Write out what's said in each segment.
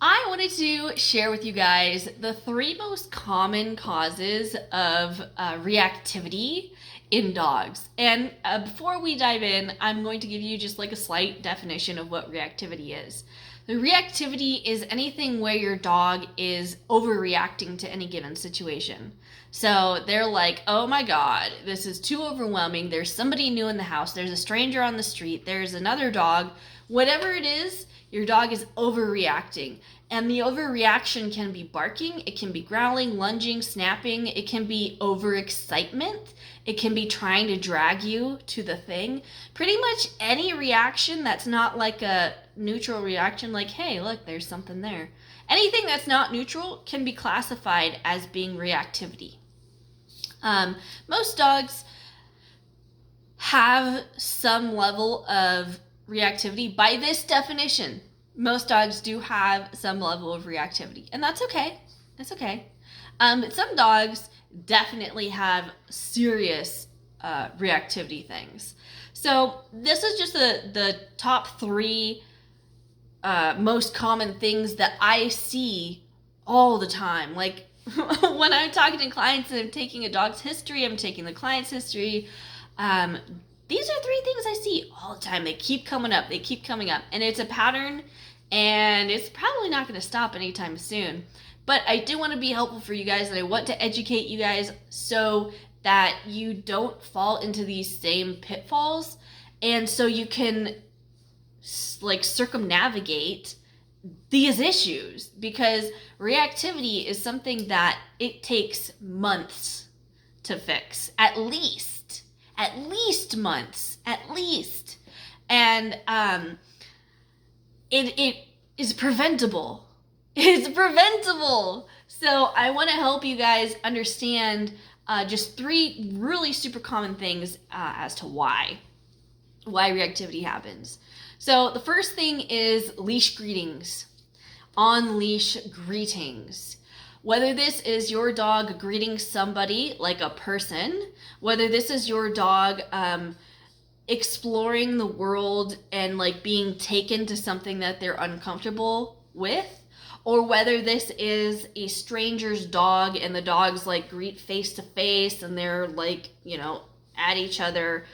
I wanted to share with you guys the three most common causes of reactivity in dogs. And before we dive in, I'm going to give you just like a slight definition of what reactivity is. The reactivity is anything where your dog is overreacting to any given situation. So they're like, oh my God, this is too overwhelming. There's somebody new in the house. There's a stranger on the street. There's another dog. Whatever it is, your dog is overreacting. And the overreaction can be barking, it can be growling, lunging, snapping, it can be overexcitement, it can be trying to drag you to the thing. Pretty much any reaction that's not like a neutral reaction, like, hey, look, there's something there. Anything that's not neutral can be classified as being reactivity. Most dogs have some level of reactivity by this definition. Most dogs do have some level of reactivity, and that's okay. That's okay. But some dogs definitely have serious reactivity things. So this is just the top three most common things that I see all the time. Like when I'm talking to clients and I'm taking a dog's history, I'm taking the client's history. These are three things I see all the time. They keep coming up. They keep coming up. And it's a pattern, and it's probably not going to stop anytime soon. But I do want to be helpful for you guys, and I want to educate you guys so that you don't fall into these same pitfalls, and so you can like circumnavigate these issues, because reactivity is something that it takes months to fix, at least months, at least. And it is preventable. It's preventable. So I want to help you guys understand just three really super common things as to why reactivity happens. So the first thing is leash greetings, on leash greetings. Whether this is your dog greeting somebody like a person, whether this is your dog exploring the world and like being taken to something that they're uncomfortable with, or whether this is a stranger's dog and the dogs like greet face to face and they're like, at each other,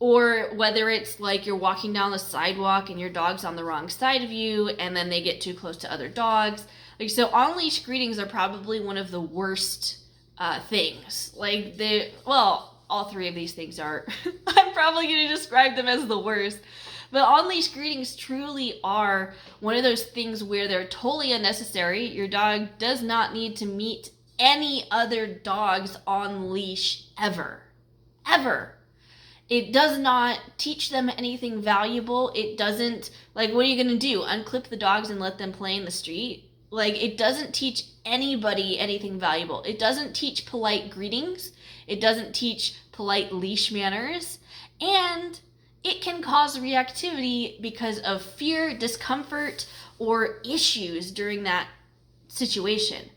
or whether it's like you're walking down the sidewalk and your dog's on the wrong side of you and then they get too close to other dogs. Like, so on-leash greetings are probably one of the worst things. Like, all three of these things are. I'm probably going to describe them as the worst. But on-leash greetings truly are one of those things where they're totally unnecessary. Your dog does not need to meet any other dogs on leash ever. Ever. It does not teach them anything valuable. It doesn't, like, what are you going to do? Unclip the dogs and let them play in the street? Like, it doesn't teach anybody anything valuable. It doesn't teach polite greetings. It doesn't teach polite leash manners. And it can cause reactivity because of fear, discomfort, or issues during that situation.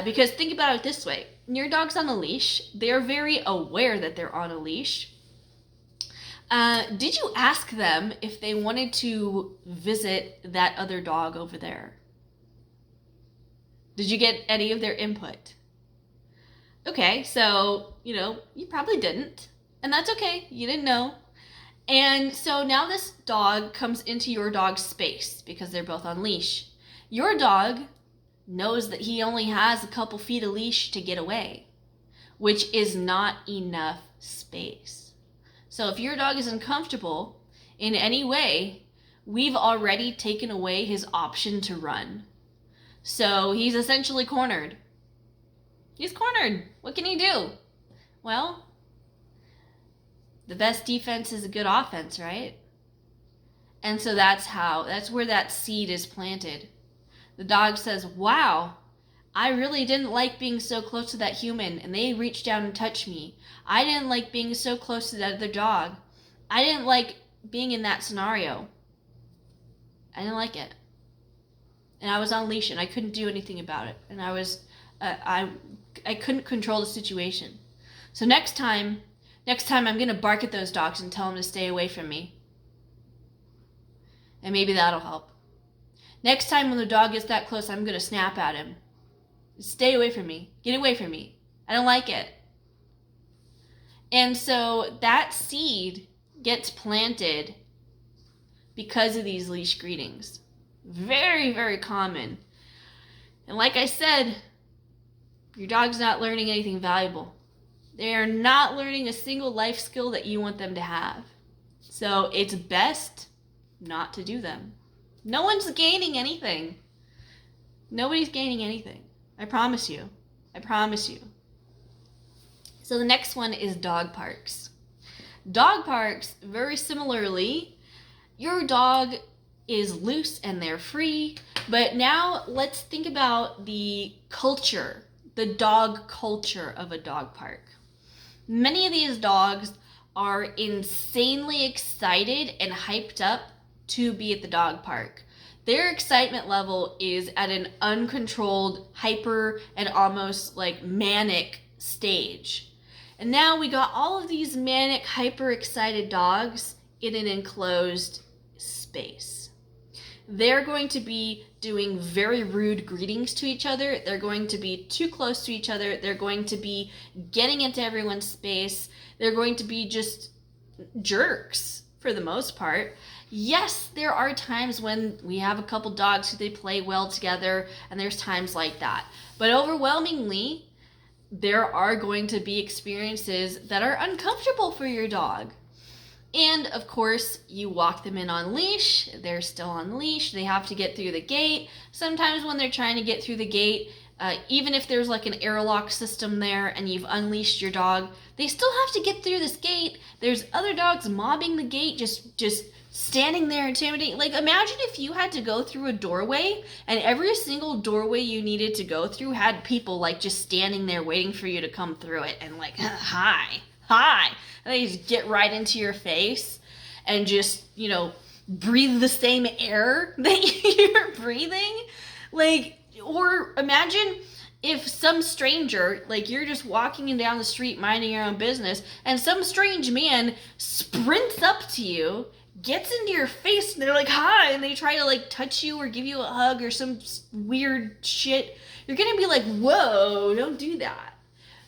Because think about it this way. Your dog's on a leash. They're very aware that they're on a leash. Did you ask them if they wanted to visit that other dog over there? Did you get any of their input? Okay, so, you probably didn't. And that's okay. You didn't know. And so now this dog comes into your dog's space because they're both on leash. Your dog knows that he only has a couple feet of leash to get away, which is not enough space. So if your dog is uncomfortable in any way, we've already taken away his option to run. So he's essentially cornered. He's cornered. What can he do? Well, the best defense is a good offense, right? And so that's where that seed is planted. The dog says, wow, I really didn't like being so close to that human, and they reached down and touched me. I didn't like being so close to that other dog. I didn't like being in that scenario. I didn't like it. And I was on leash and I couldn't do anything about it. And I couldn't control the situation. So next time I'm going to bark at those dogs and tell them to stay away from me. And maybe that'll help. Next time when the dog gets that close, I'm going to snap at him. Stay away from me. Get away from me. I don't like it. And so that seed gets planted because of these leash greetings. Very, very common. And like I said, your dog's not learning anything valuable. They are not learning a single life skill that you want them to have. So it's best not to do them. No one's gaining anything. Nobody's gaining anything. I promise you. I promise you. So the next one is dog parks. Dog parks, very similarly, your dog is loose and they're free, but now let's think about the culture, the dog culture of a dog park. Many of these dogs are insanely excited and hyped up to be at the dog park. Their excitement level is at an uncontrolled, hyper, and almost like manic stage. And now we got all of these manic, hyper excited dogs in an enclosed space. They're going to be doing very rude greetings to each other. They're going to be too close to each other. They're going to be getting into everyone's space. They're going to be just jerks for the most part. Yes, there are times when we have a couple dogs who they play well together, and there's times like that. But overwhelmingly, there are going to be experiences that are uncomfortable for your dog. And of course, you walk them in on leash. They're still on leash. They have to get through the gate. Sometimes when they're trying to get through the gate, even if there's like an airlock system there and you've unleashed your dog, they still have to get through this gate. There's other dogs mobbing the gate, just standing there intimidating. Like, imagine if you had to go through a doorway and every single doorway you needed to go through had people like just standing there waiting for you to come through it and like, hi. And they just get right into your face and just, breathe the same air that you're breathing. Like, or imagine if some stranger, like you're just walking down the street minding your own business, and some strange man sprints up to you, gets into your face, and they're like, hi, and they try to like touch you or give you a hug or some weird shit. You're gonna be like, whoa, don't do that.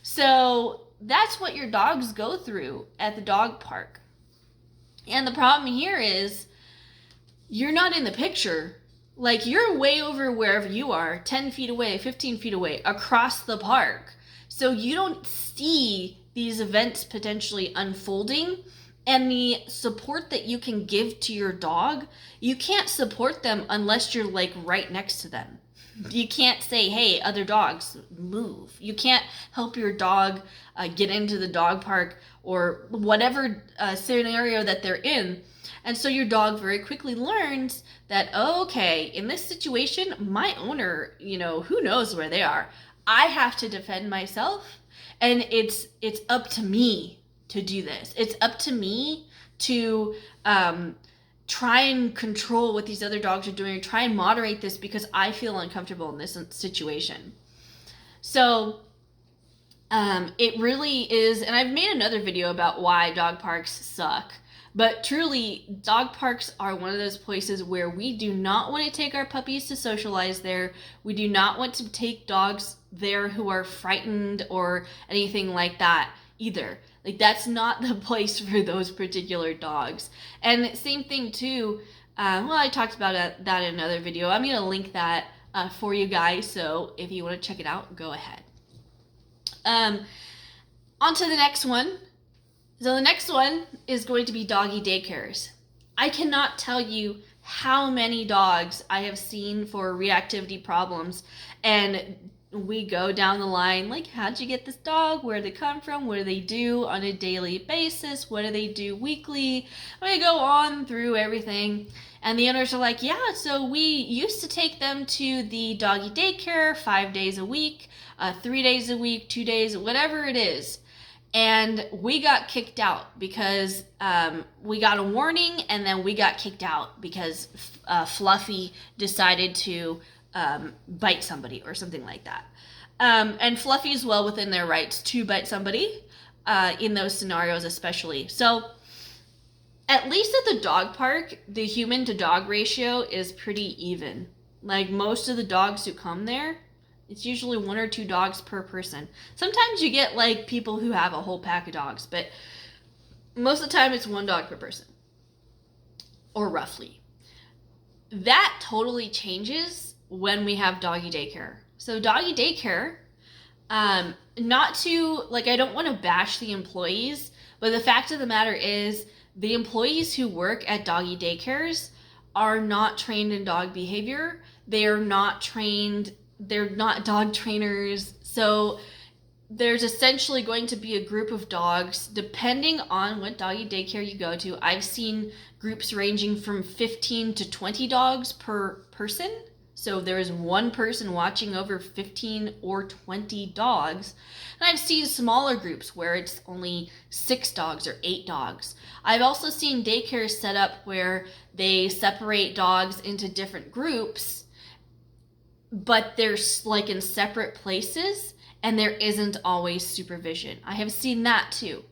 So that's what your dogs go through at the dog park. And the problem here is you're not in the picture. Like, you're way over wherever you are, 10 feet away, 15 feet away, across the park. So you don't see these events potentially unfolding, and the support that you can give to your dog, you can't support them unless you're like right next to them. You can't say, hey, other dogs, move. You can't help your dog get into the dog park or whatever scenario that they're in. And so your dog very quickly learns that, okay, in this situation, my owner, who knows where they are. I have to defend myself, and it's up to me to do this. It's up to me to try and control what these other dogs are doing, or try and moderate this because I feel uncomfortable in this situation. So it really is, and I've made another video about why dog parks suck. But truly, dog parks are one of those places where we do not want to take our puppies to socialize there. We do not want to take dogs there who are frightened or anything like that either. Like, that's not the place for those particular dogs. And same thing too, I talked about that in another video. I'm going to link that for you guys, so if you want to check it out, go ahead. On to the next one. So the next one is going to be doggy daycares. I cannot tell you how many dogs I have seen for reactivity problems, and we go down the line, like, how'd you get this dog? Where do they come from? What do they do on a daily basis? What do they do weekly? We go on through everything, and the owners are like, yeah, so we used to take them to the doggy daycare 5 days a week, 3 days a week, 2 days, whatever it is. And we got kicked out because we got a warning, and then we got kicked out because Fluffy decided to bite somebody or something like that. And Fluffy is well within their rights to bite somebody in those scenarios especially. So at least at the dog park, the human to dog ratio is pretty even. Like most of the dogs who come there, it's usually 1 or 2 dogs per person. Sometimes you get like people who have a whole pack of dogs, but most of the time it's 1 dog per person, or roughly. That totally changes when we have doggy daycare. So doggy daycare, not to, like, I don't want to bash the employees, but the fact of the matter is the employees who work at doggy daycares are not trained in dog behavior. They are not trained, they're not dog trainers. So there's essentially going to be a group of dogs, depending on what doggy daycare you go to. I've seen groups ranging from 15 to 20 dogs per person. So there is 1 person watching over 15 or 20 dogs. And I've seen smaller groups where it's only 6 dogs or 8 dogs. I've also seen daycares set up where they separate dogs into different groups, but they're like in separate places, and there isn't always supervision. I have seen that too.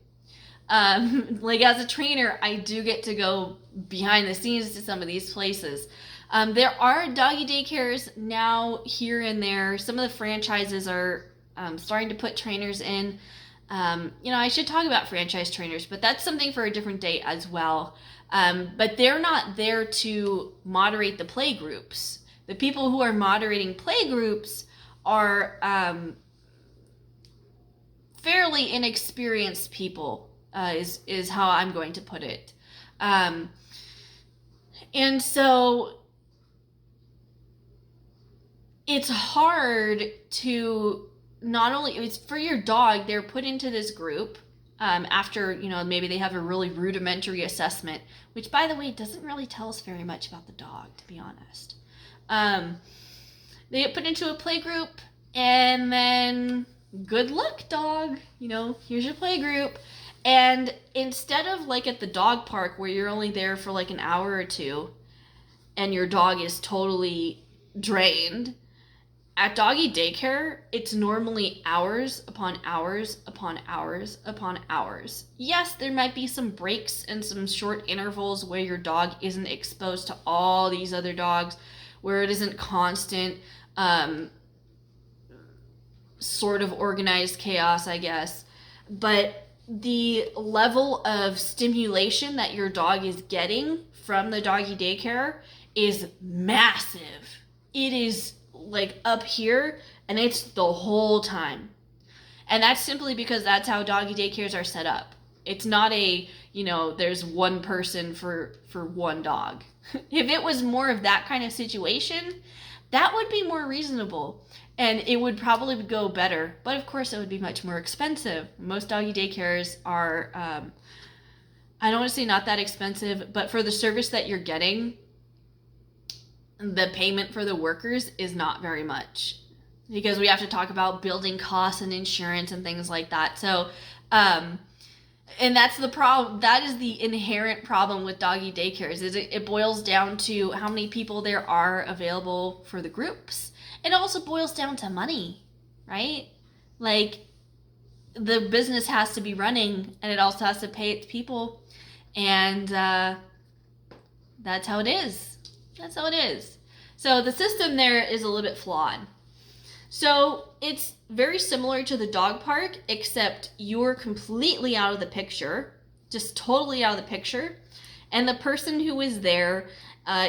Like as a trainer, I do get to go behind the scenes to some of these places. There are doggy daycares now here and there. Some of the franchises are starting to put trainers in. I should talk about franchise trainers, but that's something for a different day as well. But they're not there to moderate the play groups. The people who are moderating play groups are fairly inexperienced people, is how I'm going to put it. And so it's hard to not only, it's for your dog, they're put into this group after, maybe they have a really rudimentary assessment, which, by the way, doesn't really tell us very much about the dog, to be honest. They get put into a play group, and then good luck, dog. Here's your play group. And instead of like at the dog park where you're only there for like an hour or 2 and your dog is totally drained, at doggy daycare, it's normally hours upon hours upon hours upon hours. Yes, there might be some breaks and some short intervals where your dog isn't exposed to all these other dogs, where it isn't constant, sort of organized chaos, I guess. But the level of stimulation that your dog is getting from the doggy daycare is massive. It is like up here, and it's the whole time. And that's simply because that's how doggy daycares are set up. It's not there's 1 person for 1 dog. If it was more of that kind of situation, that would be more reasonable, and it would probably go better. But of course, it would be much more expensive. Most doggy daycares are, I don't want to say not that expensive, but for the service that you're getting, the payment for the workers is not very much, because we have to talk about building costs and insurance and things like that. So, and that's the problem. That is the inherent problem with doggy daycares, is it boils down to how many people there are available for the groups. It also boils down to money, right? Like, the business has to be running, and it also has to pay its people, and that's how it is. That's how it is. So the system there is a little bit flawed. So it's very similar to the dog park, except you're completely out of the picture, just totally out of the picture. And the person who is there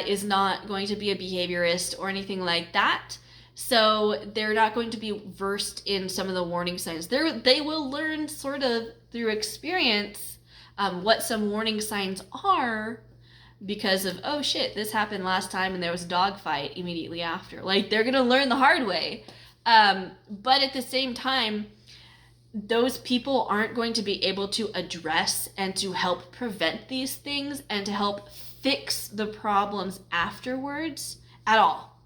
is not going to be a behaviorist or anything like that. So they're not going to be versed in some of the warning signs. They will learn sort of through experience what some warning signs are, because of, oh shit, this happened last time and there was a dog fight immediately after. Like, they're going to learn the hard way. But at the same time, those people aren't going to be able to address and to help prevent these things and to help fix the problems afterwards at all.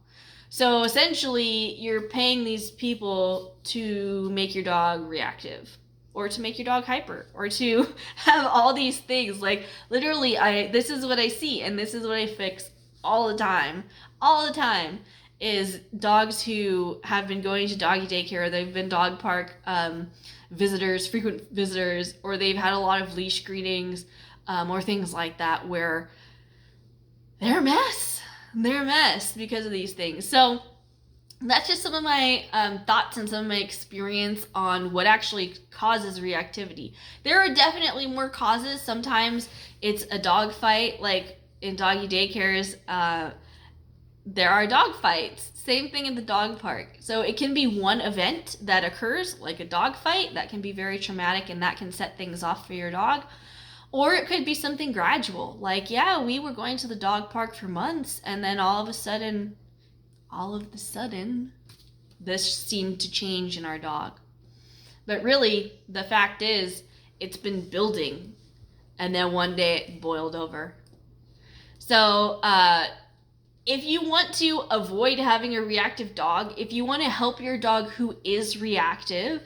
So essentially, you're paying these people to make your dog reactive, or to make your dog hyper, or to have all these things. Like, literally, this is what I see, and this is what I fix all the time, is dogs who have been going to doggy daycare, they've been dog park visitors, frequent visitors, or they've had a lot of leash greetings, or things like that, where they're a mess. they're a mess because of these things. So that's just some of my thoughts and some of my experience on what actually causes reactivity. There are definitely more causes. Sometimes it's a dog fight, like in doggy daycares, there are dog fights. Same thing in the dog park. So it can be one event that occurs, like a dog fight, that can be very traumatic and that can set things off for your dog. Or it could be something gradual, like, yeah, we were going to the dog park for months, and then all of a sudden, this seemed to change in our dog. But really, the fact is, it's been building, and then one day it boiled over. So, if you want to avoid having a reactive dog, if you want to help your dog who is reactive,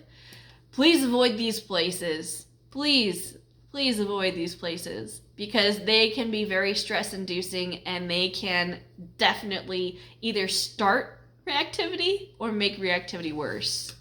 please avoid these places. Please avoid these places, because they can be very stress-inducing and they can definitely either start reactivity or make reactivity worse.